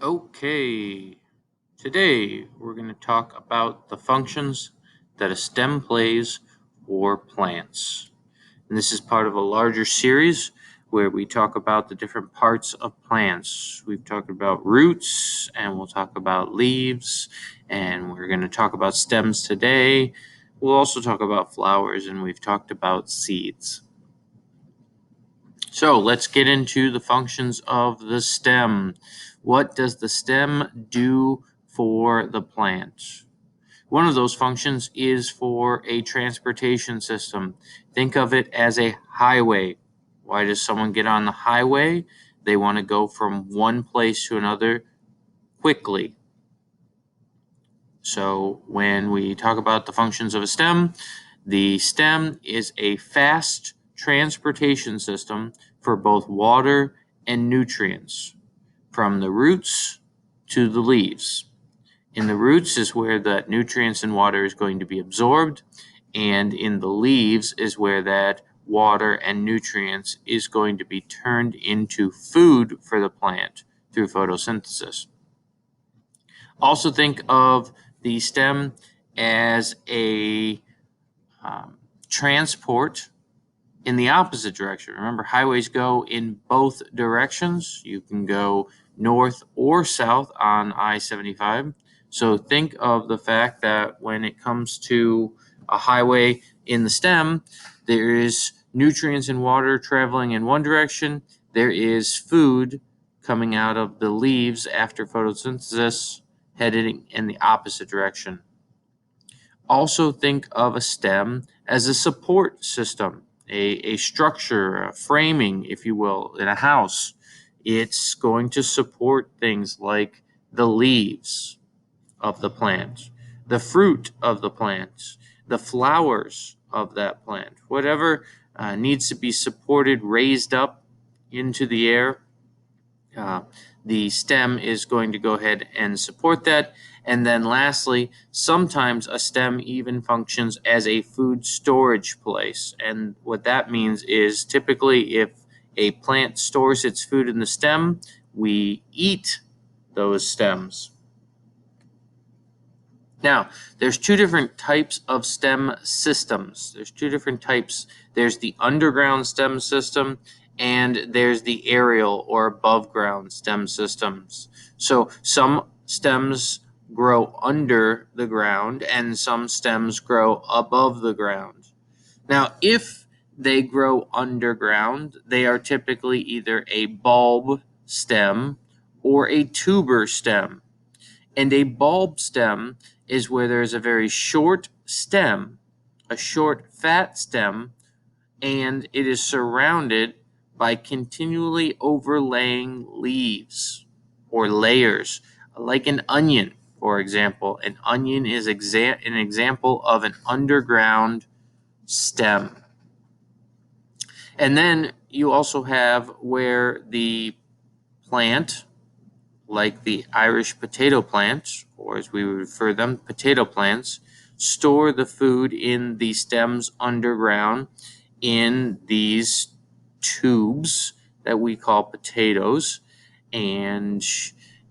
Okay, today we're going to talk about the functions that a stem plays for plants. And this is part of a larger series where we talk about the different parts of plants. We've talked about roots and we'll talk about leaves, and we're going to talk about stems today. We'll also talk about flowers, and we've talked about seeds. So let's get into the functions of the stem. What does the stem do for the plant? One of those functions is for a transportation system. Think of it as a highway. Why does someone get on the highway? They want to go from one place to another quickly. So when we talk about the functions of a stem, the stem is a fast transportation system for both water and nutrients, from the roots to the leaves. In the roots is where that nutrients and water is going to be absorbed, and in the leaves is where that water and nutrients is going to be turned into food for the plant through photosynthesis. Also think of the stem as a transport in the opposite direction. Remember, highways go in both directions. You can go north or south on I-75. So think of the fact that when it comes to a highway in the stem, there is nutrients and water traveling in one direction. There is food coming out of the leaves after photosynthesis heading in the opposite direction. Also think of a stem as a support system, a structure, a framing, if you will, in a house. It's going to support things like the leaves of the plant, the fruit of the plant, the flowers of that plant, whatever needs to be supported, raised up into the air. Uh, the stem is going to go ahead and support that. And then lastly, sometimes a stem even functions as a food storage place. And what that means is typically if a plant stores its food in the stem, we eat those stems. Now, there's two different types of stem systems. There's two different types. There's the underground stem system and there's the aerial or above ground stem systems. So some stems grow under the ground and some stems grow above the ground. Now, if they grow underground, they are typically either a bulb stem or a tuber stem. And a bulb stem is where there's a very short stem, a short fat stem, and it is surrounded by continually overlaying leaves or layers, like an onion, for example. An onion is an example of an underground stem. And then you also have where the plant, like the Irish potato plant, or as we would refer them, potato plants, store the food in the stems underground in these tubes that we call potatoes. And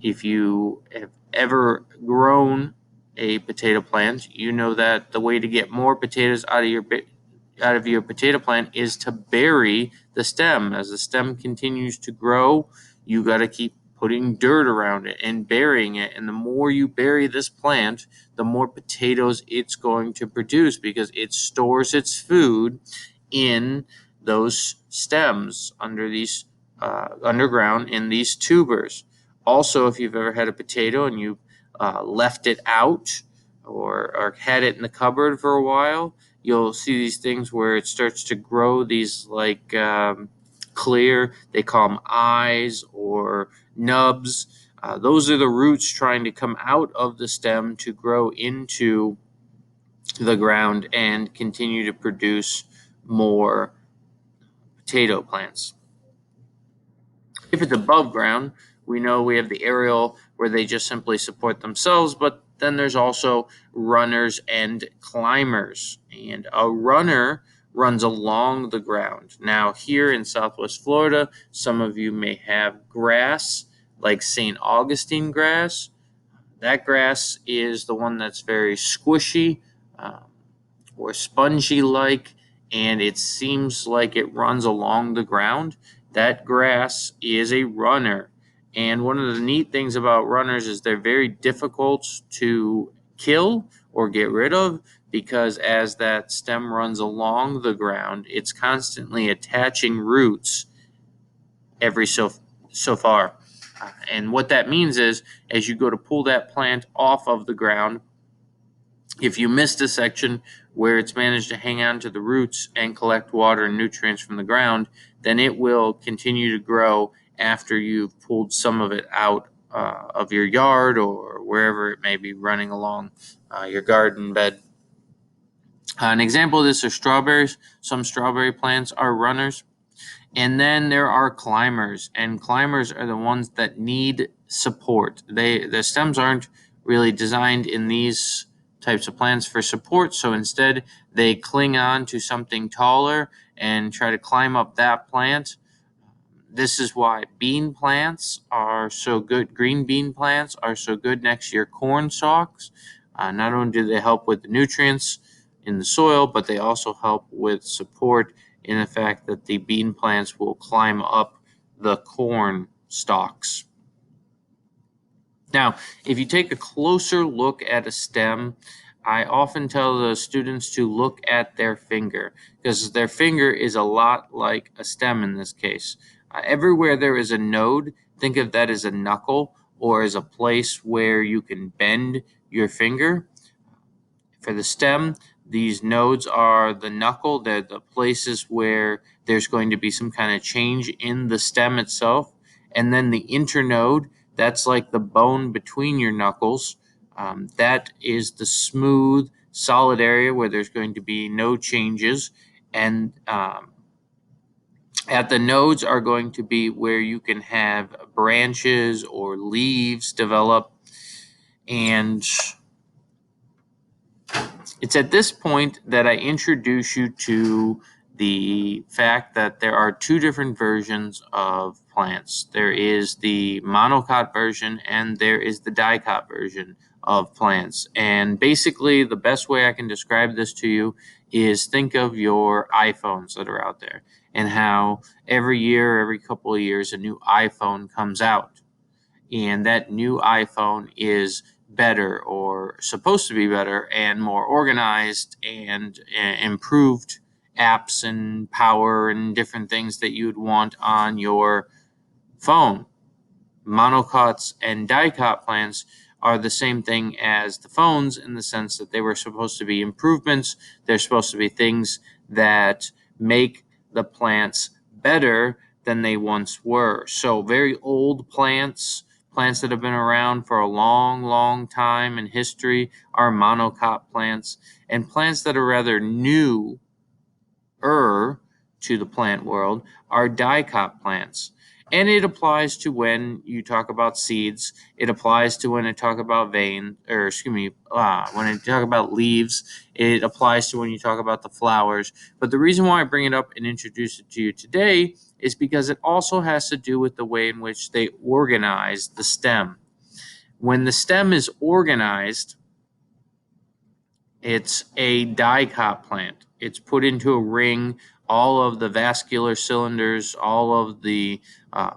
if you have ever grown a potato plant, you know that the way to get more potatoes out of your potato plant is to bury the stem. As the stem continues to grow, you got to keep putting dirt around it and burying it. And the more you bury this plant, the more potatoes it's going to produce because it stores its food in those stems under these underground in these tubers. Also, if you've ever had a potato and you left it out or had it in the cupboard for a while, you'll see these things where it starts to grow these like clear, they call them eyes or nubs. Those are the roots trying to come out of the stem to grow into the ground and continue to produce more potato plants. If it's above ground, we know we have the aerial where they just simply support themselves, but then there's also runners and climbers. And a runner runs along the ground. Now, here in Southwest Florida, some of you may have grass like St. Augustine grass. That grass is the one that's very squishy or spongy like, and it seems like it runs along the ground. That grass is a runner. And one of the neat things about runners is they're very difficult to kill or get rid of, because as that stem runs along the ground, it's constantly attaching roots every so far. And what that means is, as you go to pull that plant off of the ground, if you missed a section where it's managed to hang on to the roots and collect water and nutrients from the ground, then it will continue to grow after you've pulled some of it out of your yard or wherever it may be running along your garden bed. An example of this are strawberries. Some strawberry plants are runners. And then there are climbers, and climbers are the ones that need support. The stems aren't really designed in these types of plants for support, so instead they cling on to something taller and try to climb up that plant. This is why bean plants are so good. Green bean plants are so good next to your corn stalks. Not only do they help with the nutrients in the soil, but they also help with support in the fact that the bean plants will climb up the corn stalks. Now, if you take a closer look at a stem, I often tell the students to look at their finger, because their finger is a lot like a stem in this case. Everywhere there is a node, think of that as a knuckle or as a place where you can bend your finger. For the stem, these nodes are the knuckle. They're the places where there's going to be some kind of change in the stem itself. And then the internode, that's like the bone between your knuckles. That is the smooth, solid area where there's going to be no changes. And at the nodes are going to be where you can have branches or leaves develop. And it's at this point that I introduce you to the fact that there are two different versions of plants. There is the monocot version and there is the dicot version of plants. And basically, the best way I can describe this to you is think of your iPhones that are out there and how every year, every couple of years, a new iPhone comes out. And that new iPhone is better or supposed to be better and more organized and improved apps and power and different things that you'd want on your phone. Monocots and dicot plants are the same thing as the phones in the sense that they were supposed to be improvements. They're supposed to be things that make the plants better than they once were. So very old plants that have been around for a long, long time in history are monocot plants, and plants that are rather newer to the plant world are dicot plants. And it applies to when you talk about seeds. It applies to when I talk about when I talk about leaves. It applies to when you talk about the flowers. But the reason why I bring it up and introduce it to you today is because it also has to do with the way in which they organize the stem. When the stem is organized, it's a dicot plant. It's put into a ring. All of the vascular cylinders, all of the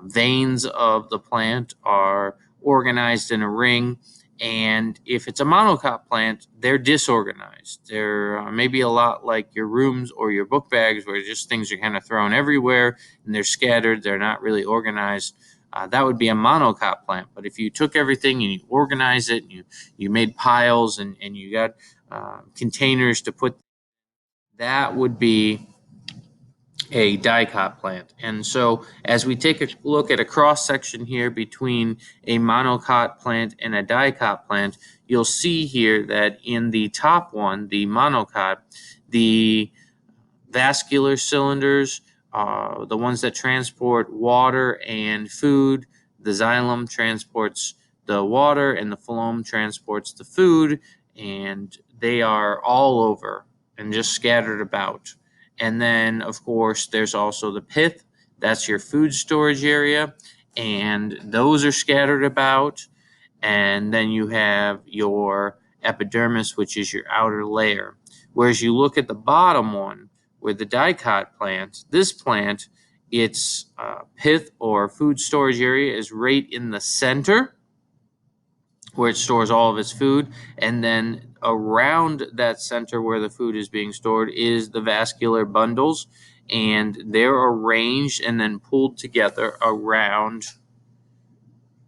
veins of the plant are organized in a ring. And if it's a monocot plant, they're disorganized. They're maybe a lot like your rooms or your book bags, where just things are kind of thrown everywhere and they're scattered. They're not really organized. That would be a monocot plant. But if you took everything and you organized it, and you made piles and you got containers to put, that would be a dicot plant. And so as we take a look at a cross section here between a monocot plant and a dicot plant, you'll see here that in the top one, the monocot, the vascular cylinders are the ones that transport water and food. The xylem transports the water and the phloem transports the food, and they are all over and just scattered about. And then, of course, there's also the pith. That's your food storage area. and those are scattered about. And then you have your epidermis, which is your outer layer. Whereas you look at the bottom one with the dicot plant, this plant, its pith or food storage area is right in the center where it stores all of its food. And then around that center where the food is being stored is the vascular bundles. And they're arranged and then pulled together around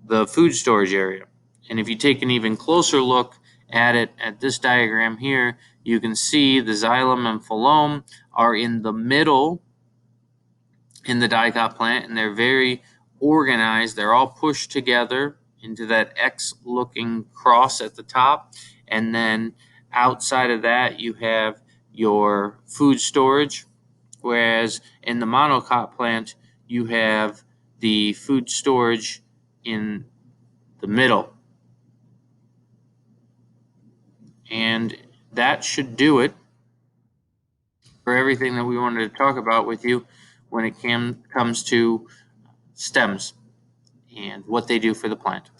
the food storage area. And if you take an even closer look at it at this diagram here, you can see the xylem and phloem are in the middle in the dicot plant, and they're very organized. They're all pushed together into that X-looking cross at the top. And then outside of that, you have your food storage, whereas in the monocot plant, you have the food storage in the middle. And that should do it for everything that we wanted to talk about with you when it comes to stems and what they do for the plant.